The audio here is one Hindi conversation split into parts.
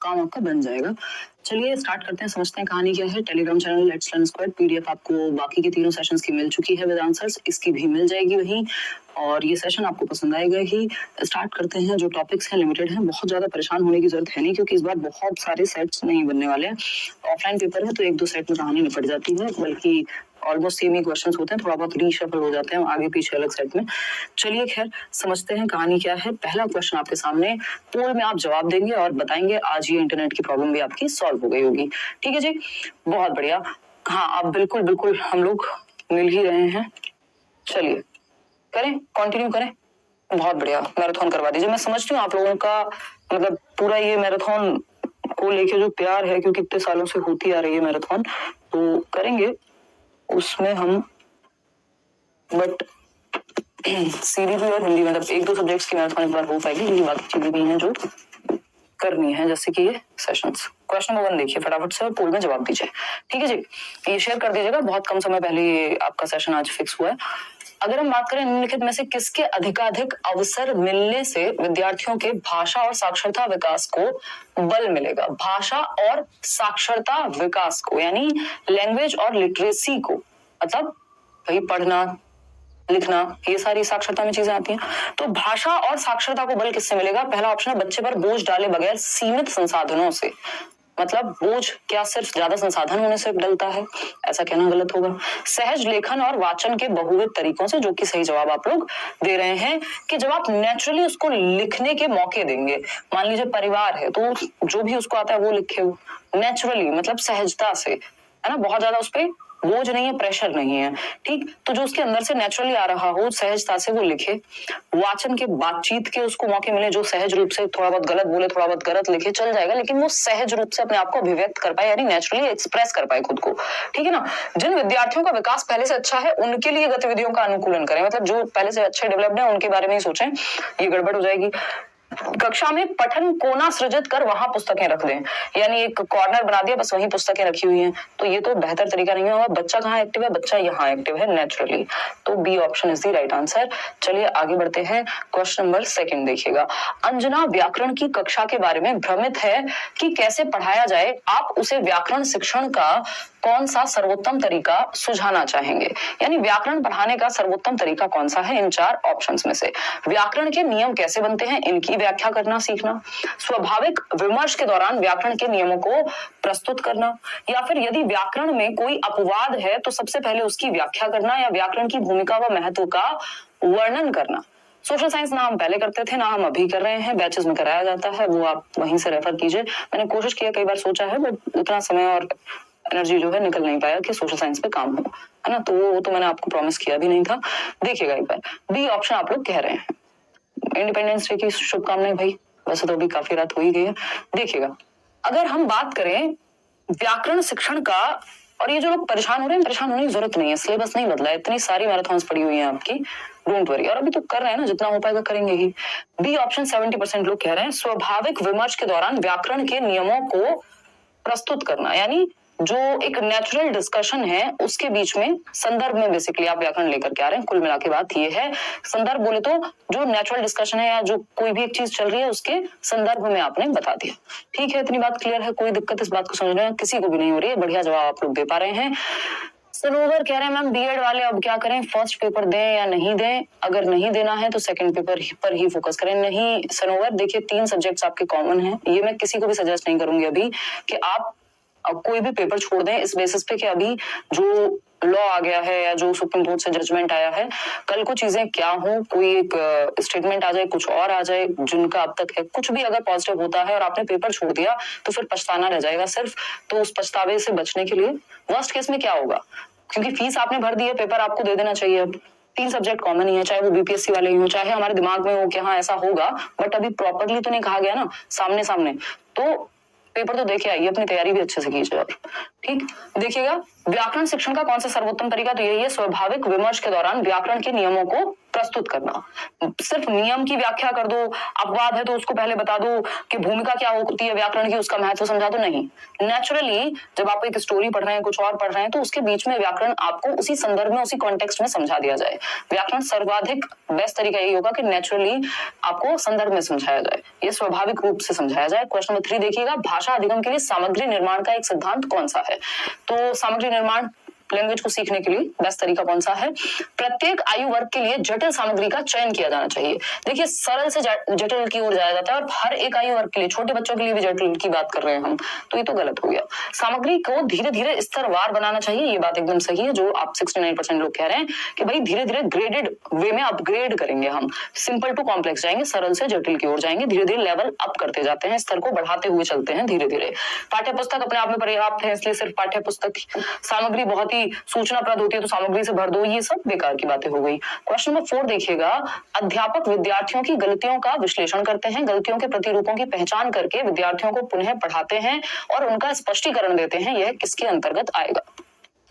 काम आपका बन जाएगा। चलिए स्टार्ट करते हैं, समझते हैं कहानी क्या है। Telegram channel let's learn squad PDF आपको बाकी के तीनों सेशंस की मिल चुकी है विद आंसर्स, इसकी भी मिल जाएगी वहीं, और ये सेशन आपको पसंद आएगा ही। स्टार्ट करते हैं। जो टॉपिक्स हैं लिमिटेड हैं, बहुत ज्यादा परेशान होने की जरूरत है नहीं, क्योंकि इस बार बहुत सारे सेट्स नहीं बनने वाले हैं। ऑफलाइन पेपर है तो एक दो सेट में कहानी निपट जाती है, बल्कि ऑलमोस्ट सेम ही क्वेश्चंस होते हैं, थोड़ा बहुत रीशफल हो जाते हैं आगे पीछे अलग सेट में। चलिए खैर समझते हैं कहानी क्या है। पहला क्वेश्चन आपके सामने, पोल में आप जवाब देंगे और बताएंगे आज ये इंटरनेट की प्रॉब्लम भी आपकी सॉल्व हो गई होगी। ठीक है जी, बहुत बढ़िया। हाँ आप बिल्कुल बिल्कुल, हम लोग मिल ही रहे हैं। चलिए करें, कंटिन्यू करें। बहुत बढ़िया, मैराथन करवा दीजिए। मैं समझती हूँ आप लोगों का मतलब पूरा ये मैराथन को लेके जो प्यार है, क्योंकि इतने सालों से होती आ रही है मैराथन, तो करेंगे उसमें हम। बट सीधी भी और हिंदी मतलब एक दो सब्जेक्ट्स की मैराथन एक बार हो पाएगी, क्योंकि बाकी चीजें भी हैं जो करनी है, जैसे कि ये सेशंस। क्वेश्चन नंबर 1 देखिए फटाफट से, पोल में जवाब दीजिए। ठीक है जी, ये शेयर कर दीजिएगा, बहुत कम समय पहले ये आपका सेशन आज फिक्स हुआ है। अगर हम बात करें निम्नलिखित में से किसके अधिकाधिक अवसर मिलने से विद्यार्थियों के भाषा और साक्षरता विकास को बल मिलेगा। भाषा और साक्षरता विकास को, यानी लैंग्वेज और लिटरेसी को, मतलब भाई पढ़ना लिखना, ये सारी साक्षरता में चीजें आती हैं। तो भाषा और साक्षरता को बल किससे मिलेगा? पहला ऑप्शन है बच्चे पर बोझ डाले बगैर सीमित संसाधनों से। मतलब बोझ क्या सिर्फ ज्यादा संसाधन होने से डलता है? ऐसा कहना गलत होगा। सहज लेखन और वाचन के बहुविध तरीकों से, जो कि सही जवाब आप लोग दे रहे हैं कि जब आप नेचुरली उसको लिखने के मौके देंगे, मान लीजिए परिवार है तो जो भी उसको आता है वो लिखे, वो नेचुरली मतलब सहजता से, है ना, बहुत ज्यादा उस पर बोझ नहीं है, प्रेशर नहीं है। ठीक, तो जो उसके अंदर से नेचुरली आ रहा हो, सहजता से वो लिखे। वाचन के, बातचीत के उसको मौके मिले, जो सहज रूप से थोड़ा बहुत गलत बोले, थोड़ा बहुत गलत लिखे, चल जाएगा, लेकिन वो सहज रूप से अपने आप को अभिव्यक्त कर पाए, यानी नेचुरली एक्सप्रेस कर पाए खुद को। ठीक है ना। जिन विद्यार्थियों का विकास पहले से अच्छा है उनके लिए गतिविधियों का अनुकूलन करें, मतलब जो पहले से अच्छे डेवलप्ड है उनके बारे में ही सोचें, ये गड़बड़ हो जाएगी। कक्षा में पठन कोना सृजित कर वहां पुस्तकें रख दें, यानी एक कॉर्नर बना दिया, बस वहीं पुस्तकें रखी हुई हैं, तो ये तो बेहतर तरीका नहीं होगा। बच्चा कहाँ एक्टिव है? बच्चा यहाँ एक्टिव है नेचुरली, तो B option is the right answer. चलिए आगे बढ़ते हैं। क्वेश्चन नंबर 2 देखिएगा। अंजना व्याकरण की कक्षा के बारे में भ्रमित है कि कैसे पढ़ाया जाए, आप उसे व्याकरण शिक्षण का कौन सा सर्वोत्तम तरीका सुझाना चाहेंगे? यानी व्याकरण पढ़ाने का सर्वोत्तम तरीका कौन सा है इन 4 ऑप्शंस में से? व्याकरण के नियम कैसे बनते हैं, इनकी व्याख्या करना सीखना, स्वाभाविक विमर्श के दौरान व्याकरण के नियमों को प्रस्तुत करना, या फिर यदि व्याकरण में कोई अपवाद है तो सबसे पहले उसकी व्याख्या करना, या व्याकरण की भूमिका व महत्व का वर्णन करना। सोशल साइंस ना हम पहले करते थे, ना हम अभी कर रहे हैं, बैचेस में कराया जाता है, वो आप वहीं से रेफर कीजिए। मैंने कोशिश किया, कई बार सोचा है, बट उतना समय और एनर्जी जो है निकल नहीं पाया कि सोशल साइंस पे काम हो, है ना, तो वो तो मैंने आपको प्रॉमिस किया भी नहीं था। देखिएगा एक बार, बी ऑप्शन आप लोग कह रहे हैं। इंडिपेंडेंस डे की शुभकामनाएं भाई, वैसे तो अभी काफी रात हो ही गई है। देखिएगा, अगर हम बात करें व्याकरण शिक्षण का, और ये जो लोग परेशान हो रहे हैं, परेशान होने की जरूरत नहीं है, सिलेबस नहीं बदला है, इतनी सारी मैराथन्स पड़ी हुई हैं आपकी, डोंट वरी, और अभी तो कर रहे हैं ना, जितना हो पाएगा करेंगे ही। बी ऑप्शन 70% लोग कह रहे हैं, स्वाभाविक विमर्श के दौरान व्याकरण के नियमों को प्रस्तुत करना, यानी जो एक नेचुरल डिस्कशन है उसके बीच में संदर्भ में बेसिकली आप व्याकरण लेकर के आ रहे हैं। कुल मिला के बात ये है, संदर्भ बोले तो जो नेचुरल डिस्कशन है या जो कोई भी एक चीज चल रही है उसके संदर्भ में आपने बता दिया। ठीक है, इतनी बात क्लियर है, कोई दिक्कत इस बात को समझने में किसी को भी नहीं हो रही है, बढ़िया जवाब आप लोग दे पा रहे हैं। सनोवर कह रहे हैं मैम बीएड वाले अब क्या करें, फर्स्ट पेपर दें या नहीं दें? अगर नहीं देना है तो सेकंड पेपर पर ही फोकस करें। नहीं सनोवर, देखिए 3 सब्जेक्ट्स आपके कॉमन हैं, ये मैं किसी को भी सजेस्ट नहीं करूंगी अभी कि आप अब कोई भी पेपर छोड़ दें इस बेसिस पे कि अभी जो लॉ आ गया है या जो सुप्रीम कोर्ट से जजमेंट आया है, कल को चीजें क्या हो, कोई एक स्टेटमेंट आ जाए, कुछ और आ जाए जिनका अब तक है, कुछ भी अगर पॉजिटिव होता है और आपने पेपर छोड़ दिया तो फिर पछताना रह जाएगा सिर्फ। तो उस पछतावे से बचने के लिए वर्स्ट केस में क्या होगा, क्योंकि फीस आपने भर दी है, पेपर आपको दे देना चाहिए। अब 3 सब्जेक्ट कॉमन ही है, चाहे वो बीपीएससी वाले ही हो, चाहे हमारे दिमाग में हो कि हाँ ऐसा होगा, बट अभी प्रॉपरली तो नहीं कहा गया ना सामने सामने, तो पेपर तो देखे आइए, अपनी तैयारी भी अच्छे से कीजिए। ठीक, देखिएगा व्याकरण शिक्षण का कौन सा सर्वोत्तम तरीका, तो यही है, स्वाभाविक विमर्श के दौरान व्याकरण के नियमों को प्रस्तुत करना। सिर्फ नियम की व्याख्या कर दो, अपवाद है तो उसको पहले बता दो कि भूमिका क्या होती है व्याकरण की, उसका महत्व समझा दो, नहीं। नेचुरली जब आप एक स्टोरी पढ़ रहे हैं, कुछ और पढ़ रहे हैं, तो उसके बीच में व्याकरण आपको उसी संदर्भ में, उसी कॉन्टेक्स्ट में समझा दिया जाए। व्याकरण सर्वाधिक बेस्ट तरीका यही होगा कि नेचुरली आपको संदर्भ में समझाया जाए, ये स्वाभाविक रूप से समझाया जाए। क्वेश्चन नंबर 3 देखिएगा, भाषा अधिगम के लिए सामग्री निर्माण का एक सिद्धांत कौन सा है? तो सामग्री निर्माण लैंग्वेज को सीखने के लिए बेस्ट तरीका कौन सा है? प्रत्येक आयु वर्ग के लिए जटिल सामग्री का चयन किया जाना चाहिए। देखिए, सरल से जटिल की ओर जाया जाता है और हर एक आयु वर्ग के लिए, छोटे बच्चों के लिए भी जटिल की बात कर रहे हैं हम, तो ये तो गलत हो गया। सामग्री को धीरे धीरे स्तरवार बनाना चाहिए, ये बात एकदम सही है जो आप 69% लोग कह रहे हैं कि भाई धीरे धीरे ग्रेडेड वे में अपग्रेड करेंगे हम, सिंपल टू कॉम्प्लेक्स जाएंगे, सरल से जटिल की ओर जाएंगे, धीरे धीरे लेवल अप करते जाते हैं, स्तर को बढ़ाते हुए चलते हैं धीरे धीरे। पाठ्य पुस्तक अपने आप में पर्याप्त है, इसलिए सिर्फ पाठ्य पुस्तक सामग्री बहुत ही सूचनाप्रद होती है तो सामग्री से भर दो, ये सब बेकार की बातें हो गई। क्वेश्चन नंबर 4 देखिएगा, अध्यापक विद्यार्थियों की गलतियों का विश्लेषण करते हैं, गलतियों के प्रतिरूपों की पहचान करके विद्यार्थियों को पुनः पढ़ाते हैं और उनका स्पष्टीकरण देते हैं, यह किसके अंतर्गत आएगा?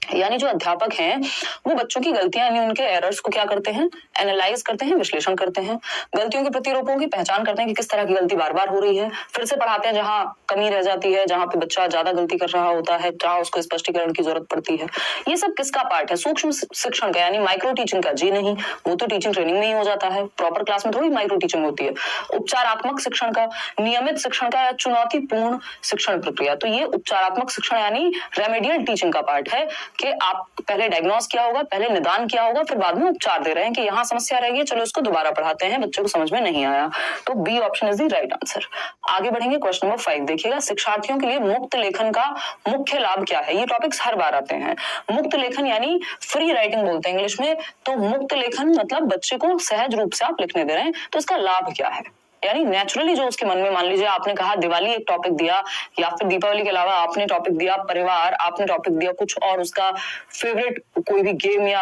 यानी जो अध्यापक हैं वो बच्चों की गलतियां यानी उनके एरर्स को क्या करते हैं? एनालाइज करते हैं, विश्लेषण करते हैं, गलतियों के प्रतिरूपों की पहचान करते हैं कि किस तरह की गलती बार बार हो रही है, फिर से पढ़ाते हैं जहां कमी रह जाती है, जहां पे बच्चा ज्यादा गलती कर रहा होता है, जहां उसको स्पष्टीकरण की जरूरत पड़ती है। ये सब किसका पार्ट है? सूक्ष्म शिक्षण का, यानी माइक्रो टीचिंग का? जी नहीं, वो तो टीचिंग ट्रेनिंग में ही हो जाता है, प्रॉपर क्लास में थोड़ी माइक्रो टीचिंग होती है। उपचारात्मक शिक्षण का, नियमित शिक्षण का या चुनौतीपूर्ण शिक्षण प्रक्रिया, तो ये उपचारात्मक शिक्षण यानी रेमेडियल टीचिंग का पार्ट है कि आप पहले डायग्नोस किया होगा, पहले निदान किया होगा, फिर बाद में उपचार दे रहे हैं कि यहाँ समस्या रहेगी, चलो इसको दोबारा पढ़ाते हैं, बच्चों को समझ में नहीं आया। तो B option is the right answer. आगे बढ़ेंगे, क्वेश्चन नंबर 5 देखिएगा, शिक्षार्थियों के लिए मुक्त लेखन का मुख्य लाभ क्या है? ये टॉपिक्स हर बार आते हैं। मुक्त लेखन यानी फ्री राइटिंग बोलते हैं इंग्लिश में, तो मुक्त लेखन मतलब बच्चे को सहज रूप से आप लिखने दे रहे हैं, तो इसका लाभ क्या है? यानी नेचुरली जो उसके मन में, मान लीजिए आपने कहा दिवाली एक टॉपिक दिया, या फिर दीपावली के अलावा आपने टॉपिक दिया परिवार, आपने टॉपिक दिया कुछ और उसका फेवरेट कोई भी गेम या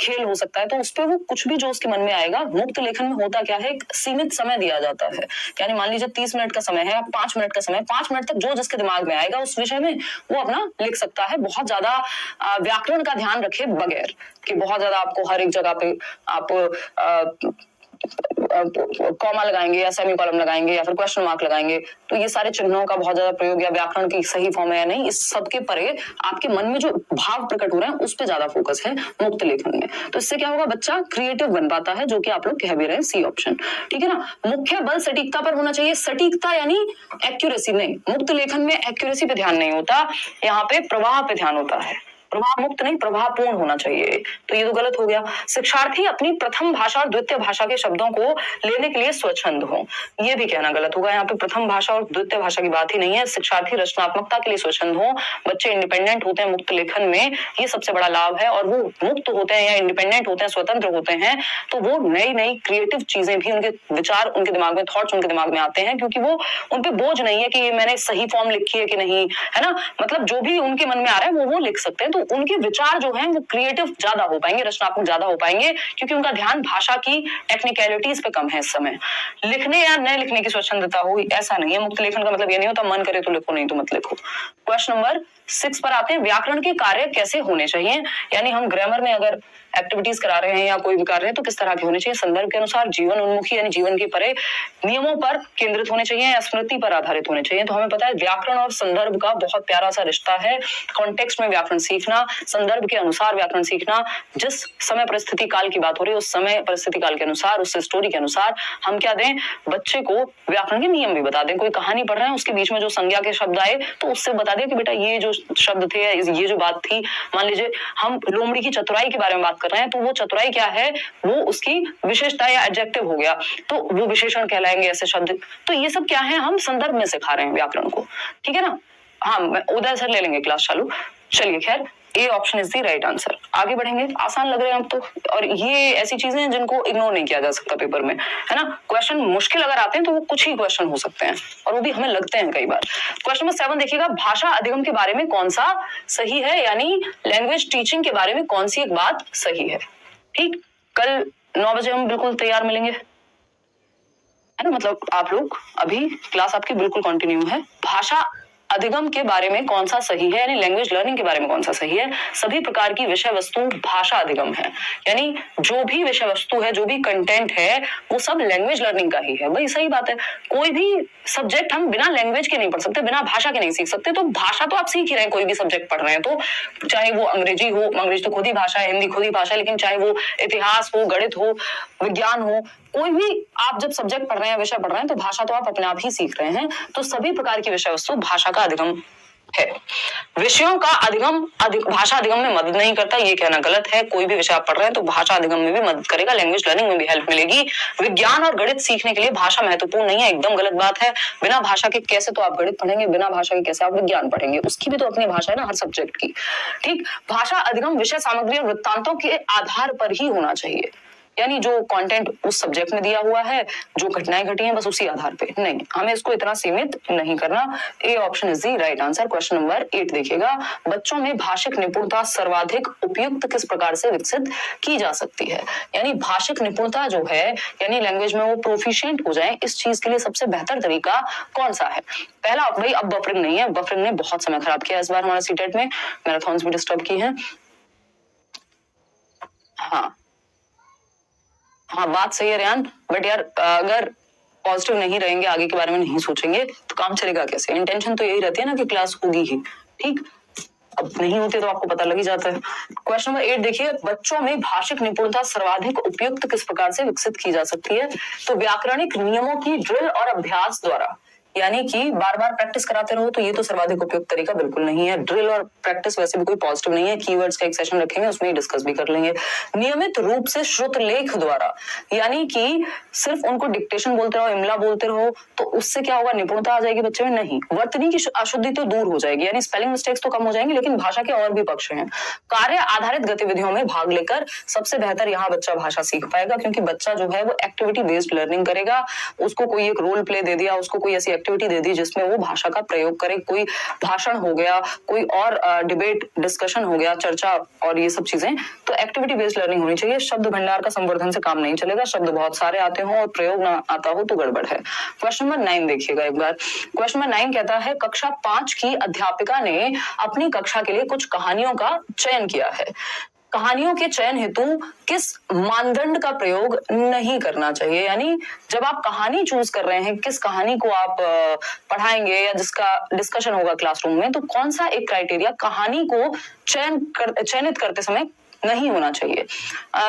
खेल हो सकता है, तो उस पर वो कुछ भी जो उसके मन में आएगा। मुक्त लेखन में होता क्या है, एक सीमित समय दिया जाता है, यानी मान लीजिए 30 मिनट का समय है, 5 मिनट का समय, 5 मिनट तक जो जिसके दिमाग में आएगा उस विषय में वो अपना लिख सकता है, बहुत ज्यादा व्याकरण का ध्यान रखे बगैर कि बहुत ज्यादा आपको हर एक जगह पे आप कॉमा लगाएंगे या सेमी कॉलम लगाएंगे या फिर क्वेश्चन मार्क लगाएंगे, तो ये सारे चिन्हों का बहुत ज्यादा प्रयोग या व्याकरण की सही फॉर्म है या नहीं, इस सब के परे आपके मन में जो भाव प्रकट हो रहे हैं उस पे ज्यादा फोकस है मुक्त लेखन में। तो इससे क्या होगा, बच्चा क्रिएटिव बन पाता है, जो कि आप लोग कह भी रहे हैं, सी ऑप्शन, ठीक है ना। मुख्य बल सटीकता पर होना चाहिए, सटीकता यानी एक्यूरेसी नहीं, मुक्त लेखन में एक्यूरेसी पे ध्यान नहीं होता, यहाँ पे प्रवाह पे ध्यान होता है, प्रवाह मुक्त नहीं प्रवाहपूर्ण होना चाहिए, तो ये तो गलत हो गया। शिक्षार्थी अपनी प्रथम भाषा और द्वितीय भाषा के शब्दों को लेने के लिए स्वच्छंद हो, ये भी कहना गलत होगा, यहाँ पे प्रथम भाषा और द्वितीय भाषा की बात ही नहीं है। शिक्षार्थी रचनात्मकता के लिए स्वच्छंद हो, बच्चे इंडिपेंडेंट होते हैं मुक्त लेखन में, ये सबसे बड़ा लाभ है, और वो मुक्त होते हैं या इंडिपेंडेंट होते हैं, स्वतंत्र होते हैं, तो वो नई नई क्रिएटिव चीजें भी, उनके विचार उनके दिमाग में, थॉट्स उनके दिमाग में आते हैं, क्योंकि वो उन पे बोझ नहीं है कि ये मैंने सही फॉर्म लिखी है कि नहीं, है ना, मतलब जो भी उनके मन में आ रहा है वो लिख सकते हैं, तो उनके विचार जो हैं वो क्रिएटिव ज्यादा हो पाएंगे, रचनात्मक ज्यादा हो पाएंगे, क्योंकि उनका ध्यान भाषा की टेक्निकलिटीज पे कम है इस समय। लिखने या न लिखने की स्वच्छंदता हो, ऐसा नहीं है। मुक्त लेखन का मतलब ये नहीं होता मन करे तो लिखो, नहीं तो मत लिखो। क्वेश्चन नंबर 6 पर आते हैं, व्याकरण के कार्य कैसे होने चाहिए, यानी हम ग्रामर में अगर एक्टिविटीज करा रहे हैं या कोई भी कर रहे हैं तो किस तरह के होने चाहिए? संदर्भ के अनुसार, जीवन उन्मुखी यानी जीवन के परे, नियमों पर केंद्रित होने चाहिए या स्मृति पर आधारित होने चाहिए। तो हमें पता है व्याकरण और संदर्भ का बहुत प्यारा सा रिश्ता है, कॉन्टेक्स्ट में व्याकरण सीखना, संदर्भ के अनुसार व्याकरण सीखना, जिस समय परिस्थिति काल की बात हो रही है उस समय परिस्थिति काल के अनुसार, उस स्टोरी के अनुसार हम क्या दें, बच्चे को व्याकरण के नियम भी बता दें। कोई कहानी पढ़ रहे हैं उसके बीच में जो संज्ञा के शब्द आए तो उससे बता दें कि बेटा ये जो शब्द थे, ये जो बात थी, मान लीजिए हम लोमड़ी की चतुराई के बारे में बात कर रहे हैं, तो वो चतुराई क्या है, वो उसकी विशेषता या एडजेक्टिव हो गया, तो वो विशेषण कहलाएंगे ऐसे शब्द। तो ये सब क्या है, हम संदर्भ में सिखा रहे हैं व्याकरण को, ठीक है ना। हाँ, उदय सर ले लेंगे क्लास चालू। चलिए, खैर A option is the right answer. आगे बढ़ेंगे, आसान लग रहे हैं अब तो, और ये ऐसी चीजें हैं जिनको इग्नोर नहीं किया जा सकता पेपर में, है ना। क्वेश्चन मुश्किल अगर आते हैं तो वो कुछ ही क्वेश्चन हो सकते हैं, और वो भी हमें लगते हैं कई बार। क्वेश्चन नंबर 7 देखिएगा, भाषा अधिगम के बारे में कौन सा सही है, यानी लैंग्वेज टीचिंग के बारे में कौन सी एक बात सही है। ठीक, कल 9 बजे हम बिल्कुल तैयार मिलेंगे, है ना, मतलब आप लोग अभी क्लास आपकी बिल्कुल कंटिन्यू है। भाषा अधिगम के बारे में कौन सा सही है, यानी लैंग्वेज लर्निंग के बारे में कौन सा सही है? सभी प्रकार की विषय वस्तु भाषा अधिगम है, यानी जो भी विषय वस्तु है, जो भी कंटेंट है, वो सब लैंग्वेज लर्निंग का ही है। भाई सही बात है, कोई भी सब्जेक्ट हम बिना लैंग्वेज के नहीं पढ़ सकते, बिना भाषा के नहीं सीख सकते। तो भाषा तो आप सीख ही रहे हैं, कोई भी सब्जेक्ट पढ़ रहे हैं तो, चाहे वो अंग्रेजी हो, अंग्रेजी तो खुद ही भाषा है, हिंदी खुद ही भाषा है, लेकिन चाहे वो इतिहास हो, गणित हो, विज्ञान हो, कोई भी आप जब सब्जेक्ट पढ़ रहे हैं, विषय पढ़ रहे हैं, तो भाषा तो आप अपने आप ही सीख रहे हैं। तो सभी प्रकार की विषय वस्तु भाषा का अधिगम है। विषयों का अधिगम भाषा अधिगम में मदद नहीं करता, ये कहना गलत है। कोई भी विषय आप पढ़ रहे हैं तो भाषा अधिगम में भी मदद करेगा, लैंग्वेज लर्निंग में भी हेल्प मिलेगी। विज्ञान और गणित सीखने के लिए भाषा महत्वपूर्ण नहीं है, एकदम गलत बात है। बिना भाषा के कैसे तो आप गणित पढ़ेंगे, बिना भाषा के कैसे आप विज्ञान पढ़ेंगे? उसकी भी तो अपनी भाषा है ना, हर सब्जेक्ट की। ठीक, भाषा अधिगम विषय सामग्री और वृत्तांतों के आधार पर ही होना चाहिए, यानी जो कंटेंट उस सब्जेक्ट में दिया हुआ है, जो घटनाएं घटी हैं, बस उसी आधार पे। नहीं, हमें इसको इतना सीमित नहीं करना। A option is the right answer. Question number 8 देखिएगा, बच्चों में भाषिक निपुणता सर्वाधिक उपयुक्त किस प्रकार से विकसित की जा सकती है? यानी भाषिक निपुणता जो है, यानी लैंग्वेज में वो प्रोफिशिएंट हो जाए, इस चीज के लिए सबसे बेहतर तरीका कौन सा है? पहला, भाई अब बफरिंग नहीं है, बफरिंग ने बहुत समय खराब किया इस बार हमारा सीटेट में, मैराथन्स भी डिस्टर्ब की है। हाँ, बात सही है रेहान, बट यार अगर पॉजिटिव नहीं रहेंगे, आगे के बारे में नहीं सोचेंगे, तो काम चलेगा कैसे? इंटेंशन तो यही रहती है ना कि क्लास होगी ही। ठीक, अब नहीं होते तो आपको पता लग ही जाता है। क्वेश्चन नंबर 8 देखिए, बच्चों में भाषिक निपुणता सर्वाधिक उपयुक्त किस प्रकार से विकसित की जा सकती है? तो व्याकरणिक नियमों की ड्रिल और अभ्यास द्वारा, यानी कि बार बार प्रैक्टिस कराते रहो, तो ये तो सर्वाधिक उपयुक्त तरीका बिल्कुल नहीं है। ड्रिल और प्रैक्टिस वैसे भी कोई पॉजिटिव नहीं है, कीवर्ड्स का एक सेशन रखेंगे, उसमें ही डिस्कस भी कर लेंगे। नियमित रूप से श्रुत लेख द्वारा, यानी कि सिर्फ उनको डिक्टेशन बोलते रहो, इमला बोलते रहो, तो उससे क्या होगा? निपुणता आ जाएगी बच्चे में? नहीं, वर्तनी की अशुद्धि तो दूर हो जाएगी, यानी स्पेलिंग मिस्टेक्स तो कम हो जाएंगे, लेकिन भाषा के और भी पक्ष हैं। कार्य आधारित गतिविधियों में भाग लेकर सबसे बेहतर यहाँ बच्चा भाषा सीख पाएगा, क्योंकि बच्चा जो है वो एक्टिविटी बेस्ड लर्निंग करेगा। उसको कोई एक रोल प्ले दे दिया, उसको कोई ऐसी एक्टिविटी दे दी जिसमें वो भाषा का प्रयोग करे, कोई भाषण हो गया, कोई और डिबेट डिस्कशन हो गया, चर्चा और ये सब चीजें, तो एक्टिविटी बेस्ड लर्निंग होनी चाहिए। शब्द भंडार का संवर्धन से काम नहीं चलेगा, शब्द बहुत सारे आते हो और प्रयोग ना आता हो तो गड़बड़ है। क्वेश्चन नंबर 9 देखिएगा एक बार। क्वेश्चन नंबर 9 कहता है, कक्षा 5 की अध्यापिका ने अपनी कक्षा के लिए कुछ कहानियों का चयन किया है। कहानियों के चयन हेतु किस मानदंड का प्रयोग नहीं करना चाहिए? यानी जब आप कहानी चूज कर रहे हैं, किस कहानी को आप पढ़ाएंगे या जिसका डिस्कशन होगा क्लासरूम में, तो कौन सा एक क्राइटेरिया कहानी को चयनित करते समय नहीं होना चाहिए?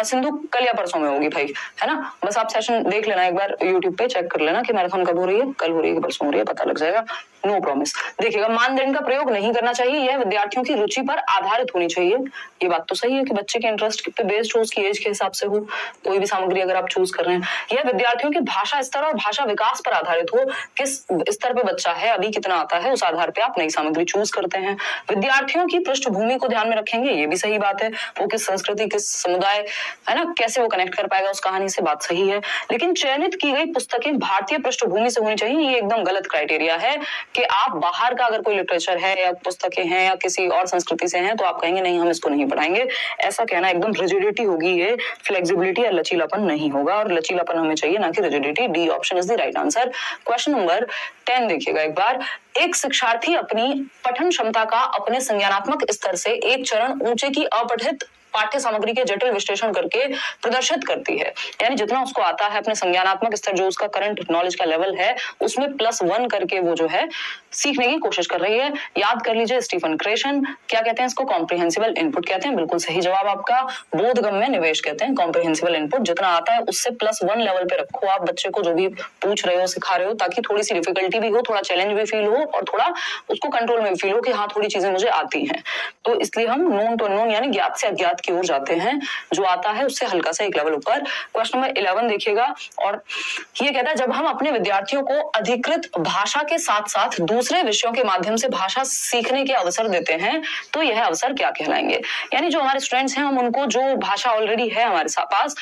सिंधु कल या परसों में होगी भाई, है ना? बस आप सेशन देख लेना एक बार, यूट्यूब पे चेक कर लेना कि मैराथन कब हो रही है, कल हो रही है कि परसों हो रही है, पता लग जाएगा। No promise. देखिएगा, मानदंड का प्रयोग नहीं करना चाहिए, यह विद्यार्थियों की रुचि पर आधारित होनी चाहिए। ये बात तो सही है कि बच्चे के इंटरेस्ट पे बेस्ड हो, उसकी एज के हिसाब से हो, कोई भी सामग्री अगर आप चूज कर रहे हैं। यह विद्यार्थियों की भाषा स्तर और भाषा विकास पर आधारित हो, किस स्तर पे बच्चा है, अभी कितना आता है, उस आधार पे आप नई सामग्री चूज करते हैं। विद्यार्थियों की पृष्ठभूमि को ध्यान में रखेंगे, ये भी सही बात है, वो किस संस्कृति, किस समुदाय, है ना, कैसे वो कनेक्ट कर पाएगा उस कहानी से, बात सही है। लेकिन चयनित की गई पुस्तकें भारतीय पृष्ठभूमि से होनी चाहिए, ये एकदम गलत क्राइटेरिया है कि आप बाहर का अगर कोई लिटरेचर है या पुस्तकें हैं या किसी और संस्कृति से हैं तो आप कहेंगे नहीं हम इसको नहीं पढ़ाएंगे। ऐसा कहना एकदम रिजिडिटी होगी, ये फ्लेक्सिबिलिटी या लचीलापन नहीं होगा, और लचीलापन हमें चाहिए ना कि rigidity. D option is the right answer. Question number 10 देखिएगा एक बार। एक शिक्षार्थी अपनी पठन क्षमता का अपने संज्ञानात्मक स्तर से एक चरण ऊंचे की अपठित पाठ्य सामग्री के जटिल विश्लेषण करके प्रदर्शित करती है, यानी जितना उसको आता है अपने संज्ञानात्मक स्तर, जो उसका करंट नॉलेज का लेवल है, उसमें +1 करके वो जो है सीखने की कोशिश कर रही है। याद कर लीजिए, स्टीफन क्रेशन क्या कहते हैं इसको? कॉम्प्रिहेंसिबल इनपुट कहते हैं। बिल्कुल सही जवाब आपका। बोधगम्य निवेश कहते हैं कॉम्प्रिहेंसिबल इनपुट। जितना आता है उससे +1 लेवल पे रखो आप बच्चे को, जो भी पूछ रहे हो, सिखा रहे हो, ताकि थोड़ी सी डिफिकल्टी भी हो, थोड़ा चैलेंज भी फील हो और थोड़ा उसको कंट्रोल में फील हो कि हाँ थोड़ी चीजें मुझे आती हैं। तो इसलिए हम नोन टू अननोन यानी ज्ञात से अज्ञात की ओर जाते हैं, जो आता है उससे हल्का सा एक लेवल ऊपर। क्वेश्चन नंबर 11 देखिएगा, और ये कहता है, जब हम अपने विद्यार्थियों को अधिकृत भाषा के साथ साथ दूसरे विषयों के माध्यम से भाषा सीखने के अवसर देते हैं तो यह अवसर क्या कहलाएंगे? यानी जो हमारे स्टूडेंट्स हैं, हम उनको जो भाषा ऑलरेडी है हमारे पास,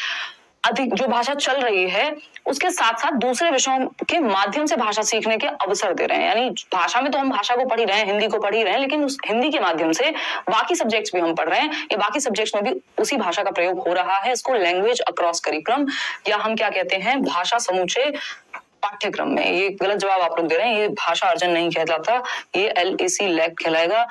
अधिक जो भाषा चल रही है, उसके साथ साथ दूसरे विषयों के माध्यम से भाषा सीखने के अवसर दे रहे हैं। यानी भाषा में तो हम भाषा को पढ़ ही रहे हैं, हिंदी को पढ़ ही रहे हैं, लेकिन उस हिंदी के माध्यम से बाकी सब्जेक्ट्स भी हम पढ़ रहे हैं, या बाकी सब्जेक्ट्स में भी उसी भाषा का प्रयोग हो रहा है। इसको लैंग्वेज अक्रॉस करिकुलम, या हम क्या कहते हैं, भाषा समूचे पाठ्यक्रम में। ये गलत जवाब आप लोग दे रहे हैं, ये भाषा अर्जन नहीं कहलाता, ये LAC लैक कहलाएगा।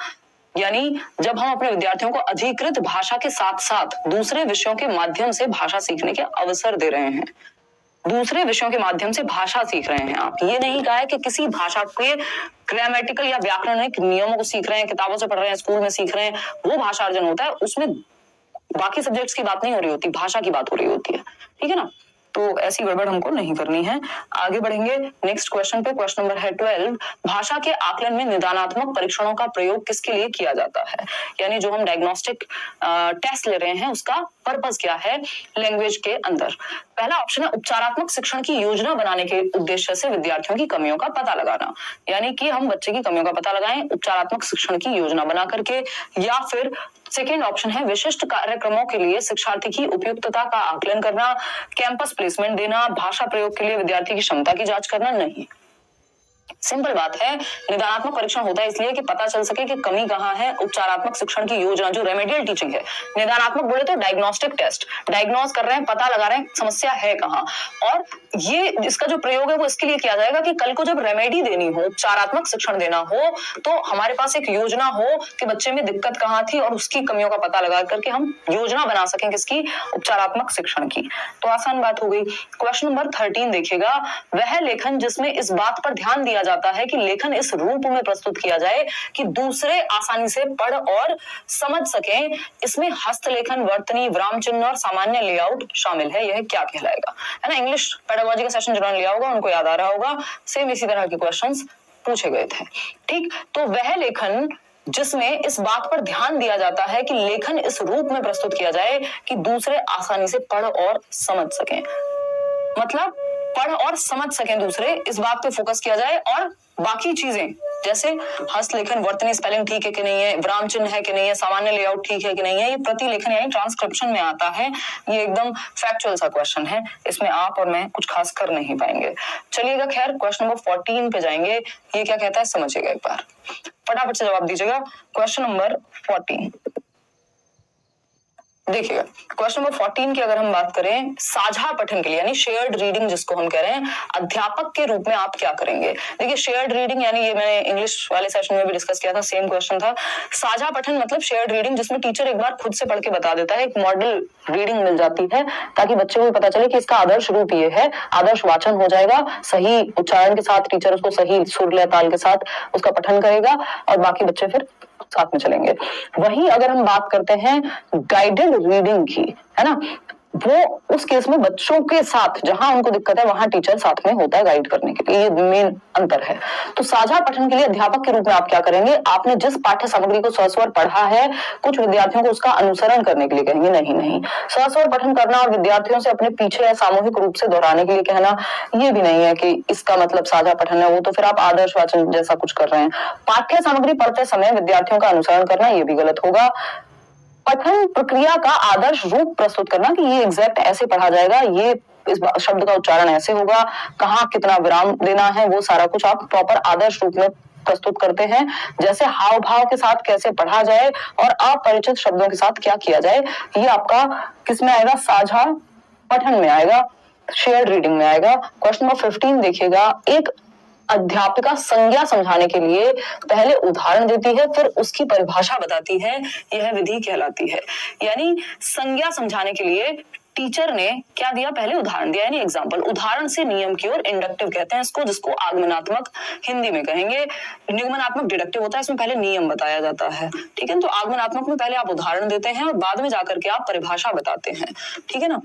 यानी जब हम अपने विद्यार्थियों को अधिकृत भाषा के साथ साथ दूसरे विषयों के माध्यम से भाषा सीखने के अवसर दे रहे हैं, दूसरे विषयों के माध्यम से भाषा सीख रहे हैं। आप ये नहीं कहा है कि किसी भाषा के ग्रामेटिकल या व्याकरणिक नियमों को सीख रहे हैं, किताबों से पढ़ रहे हैं, स्कूल में सीख रहे हैं, वो भाषा अर्जन होता है। उसमें बाकी सब्जेक्ट्स की बात नहीं हो रही होती, भाषा की बात हो रही होती है, ठीक है ना। तो ऐसी गड़बड़ हमको नहीं करनी है। आगे बढ़ेंगे नेक्स्ट क्वेश्चन पे। क्वेश्चन नंबर है 12। भाषा के आकलन में निदानात्मक परीक्षणों का प्रयोग किसके लिए किया जाता है? यानी जो हम डायग्नोस्टिक टेस्ट ले रहे हैं उसका पर्पस क्या है लैंग्वेज के अंदर? पहला ऑप्शन है उपचारात्मक शिक्षण की योजना बनाने के उद्देश्य से विद्यार्थियों की कमियों का पता लगाना, यानी कि हम बच्चे की कमियों का पता लगाएं उपचारात्मक शिक्षण की योजना बना करके। या फिर सेकेंड ऑप्शन है विशिष्ट कार्यक्रमों के लिए शिक्षार्थी की उपयुक्तता का आकलन करना, कैंपस प्लेसमेंट देना, भाषा प्रयोग के लिए विद्यार्थी की क्षमता की जांच करना। नहीं, सिंपल बात है, निदानात्मक परीक्षण होता है इसलिए कि पता चल सके कि कमी कहाँ है। उपचारात्मक शिक्षण की योजना जो रेमेडियल टीचिंग है, निदानात्मक बोले तो डायग्नोस्टिक टेस्ट, डायग्नोज कर रहे हैं, पता लगा रहे हैं समस्या है कहाँ। और ये इसका जो प्रयोग है वो इसके लिए किया जाएगा कि कल को जब रेमेडी देनी हो, उपचारात्मक शिक्षण देना हो, तो हमारे पास एक योजना हो कि बच्चे में दिक्कत कहाँ थी और उसकी कमियों का पता लगा करके हम योजना बना सकें किसकी, उपचारात्मक शिक्षण की। तो आसान बात हो गई। क्वेश्चन नंबर 13 देखिएगा, वह लेखन जिसमें इस बात पर ध्यान दिया जाता है कि लेखन इस रूप में प्रस्तुत किया जाए कि दूसरे आसानी से पढ़ और समझ सकें, इसमें हस्तलेखन, वर्तनी, विराम चिन्ह और सामान्य लेआउट शामिल है, यह क्या कहलाएगा? है ना, इंग्लिश पेडागोजी का सेशन जिन्होंने लिया होगा उनको याद आ रहा होगा, सेम इसी तरह के क्वेश्चंस पूछे गए थे। ठीक, तो वह लेखन जिसमें इस बात पर ध्यान दिया जाता है कि लेखन इस रूप में प्रस्तुत किया जाए कि दूसरे आसानी से पढ़ और समझ सकें, मतलब पढ़ और समझ सकें दूसरे, इस बात पे फोकस किया जाए। और बाकी चीजें जैसे हस्तलेखन, वर्तनी, स्पेलिंग ठीक है कि नहीं है, विराम चिन्ह है कि नहीं है, सामान्य लेआउट ठीक है कि नहीं है, ये प्रतिलेखन यानी ट्रांसक्रिप्शन में आता है। ये एकदम फैक्चुअल सा क्वेश्चन है, इसमें आप और मैं कुछ खास कर नहीं पाएंगे। चलिएगा, खैर क्वेश्चन नंबर 14 पे जाएंगे। ये क्या कहता है समझिएगा एक बार, फटाफट से जवाब दीजिएगा। क्वेश्चन नंबर 14 देखिएगा। क्वेश्चन नंबर 14 की अगर हम बात करें, साझा पठन के लिए यानी शेयर्ड रीडिंग जिसको हम कह रहे हैं, अध्यापक के रूप में आप क्या करेंगे? देखिए, शेयर्ड रीडिंग यानी ये मैंने इंग्लिश वाले सेशन में भी डिस्कस किया था, सेम क्वेश्चन था। साझा पठन मतलब शेयर्ड रीडिंग जिसमें टीचर एक बार खुद से पढ़ के बता देता है, एक मॉडल रीडिंग मिल जाती है ताकि बच्चे को पता चले कि इसका आदर्श रूप ये है, आदर्श वाचन हो जाएगा, सही उच्चारण के साथ टीचर उसको सही सुर लय ताल के साथ उसका पठन करेगा और बाकी बच्चे फिर साथ में चलेंगे। वहीं अगर हम बात करते हैं गाइडेड रीडिंग की, है ना, वो उस केस में बच्चों के साथ जहां उनको दिक्कत है वहां टीचर साथ में होता है गाइड करने के लिए, ये मेन अंतर है। तो साझा पठन के लिए अध्यापक के रूप में आप क्या करेंगे? आपने जिस पाठ्य सामग्री को सस्वर पढ़ा है, कुछ विद्यार्थियों को उसका अनुसरण करने के लिए कहेंगे। नहीं, सस्वर पठन करना और विद्यार्थियों से अपने पीछे या सामूहिक रूप से दोहराने के लिए कहना, ये भी नहीं है कि इसका मतलब साझा पठन है, वो तो फिर आप आदर्श वाचन जैसा कुछ कर रहे हैं। पाठ्य सामग्री पढ़ते समय विद्यार्थियों का अनुसरण करना, ये भी गलत होगा। पठन प्रक्रिया का आदर्श रूप प्रस्तुत करना कि ये एग्जैक्ट ऐसे पढ़ा जाएगा, ये इस शब्द का उच्चारण ऐसे होगा, कहाँ कितना विराम देना है, वो सारा कुछ आप प्रॉपर आदर्श रूप में प्रस्तुत करते हैं। जैसे हाव भाव के साथ कैसे पढ़ा जाए और अपरिचित शब्दों के साथ क्या किया जाए, ये आपका किस में आएगा? साझा पठन में आएगा, शेयर्ड रीडिंग में आएगा। क्वेश्चन नंबर 15 देखिएगा, एक अध्यापिका संज्ञा समझाने के लिए पहले उदाहरण देती है फिर उसकी परिभाषा बताती है, यह विधि कहलाती है। यानी संज्ञा समझाने के लिए टीचर ने क्या दिया? पहले उदाहरण दिया, यानी एग्जाम्पल। उदाहरण से नियम की ओर इंडक्टिव कहते हैं इसको, जिसको आगमनात्मक हिंदी में कहेंगे। निगमनात्मक डिडक्टिव होता है, इसमें पहले नियम बताया जाता है, ठीक है। तो आगमनात्मक में पहले आप उदाहरण देते हैं और बाद में जाकर के आप परिभाषा बताते हैं, ठीक है ना।